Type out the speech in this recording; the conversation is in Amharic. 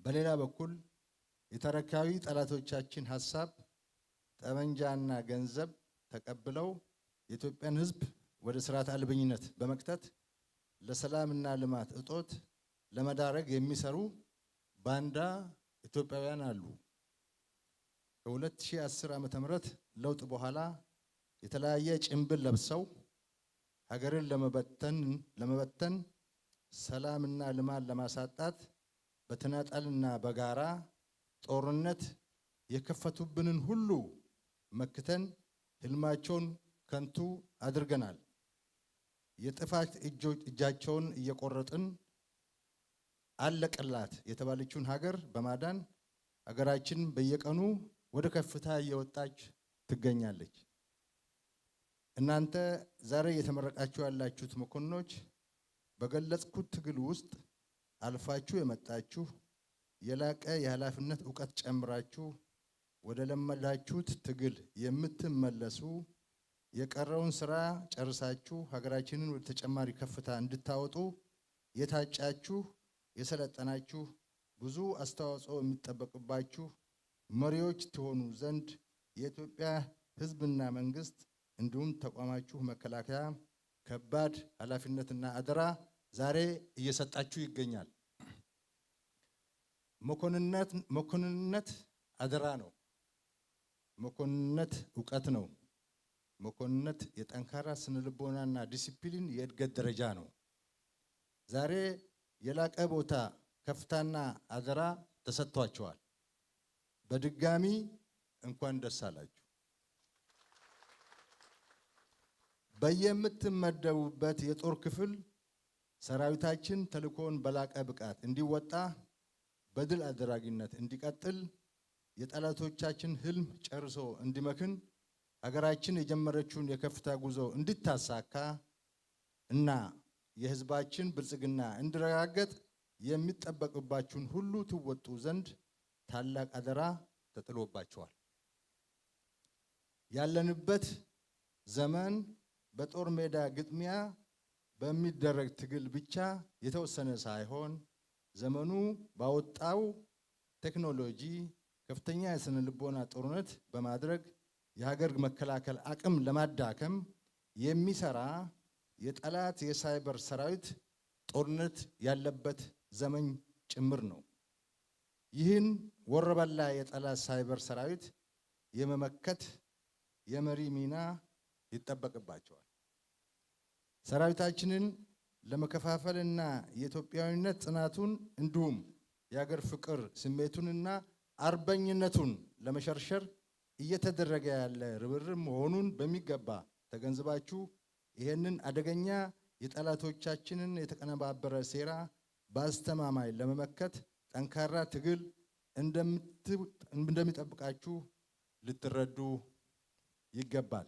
በሌላ በኩል የተረካቢ ጠላቶቻችን ሐሳብ ጠመንጃና ገንዘብ ተቀብለው የኢትዮጵያን ሕዝብ ወደ ስርዓት አልበኝነት በመክተት ለሰላምና ልማት እጦት ለመዳረግ የሚሰሩ ባንዳ ኢትዮጵያውያን አሉ። ከ2010 ዓመተ ምህረት ለውጥ በኋላ የተለያየ ጭንብል ለብሰው ሀገርን ለመበተን ሰላምና ልማት ለማሳጣት በተናጠልና በጋራ ጦርነት የከፈቱብንን ሁሉ መክተን ህልማቸውን ከንቱ አድርገናል። የጥፋት እጃቸውን እየቆረጥን አለቀላት የተባለችውን ሀገር በማዳን ሀገራችን በየቀኑ ወደ ከፍታ እየወጣች ትገኛለች። እናንተ ዛሬ የተመረቃችሁ ያላችሁት መኮንኖች በገለጽኩት ትግል ውስጥ አልፋችሁ የመጣችሁ የላቀ የኃላፊነት ዕውቀት ጨምራችሁ ወደ ለመዳችሁት ትግል የምትመለሱ የቀረውን ስራ ጨርሳችሁ ሀገራችንን ወደ ተጨማሪ ከፍታ እንድታወጡ የታጫችሁ የሰለጠናችሁ ብዙ አስተዋጽኦ የሚጠበቅባችሁ መሪዎች ትሆኑ ዘንድ የኢትዮጵያ ሕዝብና መንግስት እንዲሁም ተቋማችሁ መከላከያ ከባድ ኃላፊነትና አደራ ዛሬ እየሰጣችሁ ይገኛል። መኮንንነት አደራ ነው። መኮንንነት ዕውቀት ነው። መኮንንነት የጠንካራ ስነልቦናና ዲሲፕሊን የእድገት ደረጃ ነው። ዛሬ የላቀ ቦታ ከፍታና አደራ ተሰጥቷቸዋል። በድጋሚ እንኳን ደስ አላችሁ። በየምትመደቡበት የጦር ክፍል ሰራዊታችን ተልእኮውን በላቀ ብቃት እንዲወጣ በድል አድራጊነት እንዲቀጥል የጠላቶቻችን ህልም ጨርሶ እንዲመክን ሀገራችን የጀመረችውን የከፍታ ጉዞ እንድታሳካ እና የህዝባችን ብልጽግና እንዲረጋገጥ የሚጠበቅባችሁን ሁሉ ትወጡ ዘንድ ታላቅ አደራ ተጥሎባችኋል። ያለንበት ዘመን በጦር ሜዳ ግጥሚያ በሚደረግ ትግል ብቻ የተወሰነ ሳይሆን ዘመኑ ባወጣው ቴክኖሎጂ ከፍተኛ የስነ ልቦና ጦርነት በማድረግ የሀገር መከላከል አቅም ለማዳከም የሚሰራ የጠላት የሳይበር ሰራዊት ጦርነት ያለበት ዘመን ጭምር ነው። ይህን ወረበላ የጠላት ሳይበር ሰራዊት የመመከት የመሪ ሚና ይጠበቅባቸዋል። ሰራዊታችንን ለመከፋፈልና የኢትዮጵያዊነት ጽናቱን እንዲሁም የሀገር ፍቅር ስሜቱንና አርበኝነቱን ለመሸርሸር እየተደረገ ያለ ርብርብ መሆኑን በሚገባ ተገንዝባችሁ ይሄንን አደገኛ የጠላቶቻችንን የተቀነባበረ ሴራ በአስተማማኝ ለመመከት ጠንካራ ትግል እንደሚጠብቃችሁ ልትረዱ ይገባል።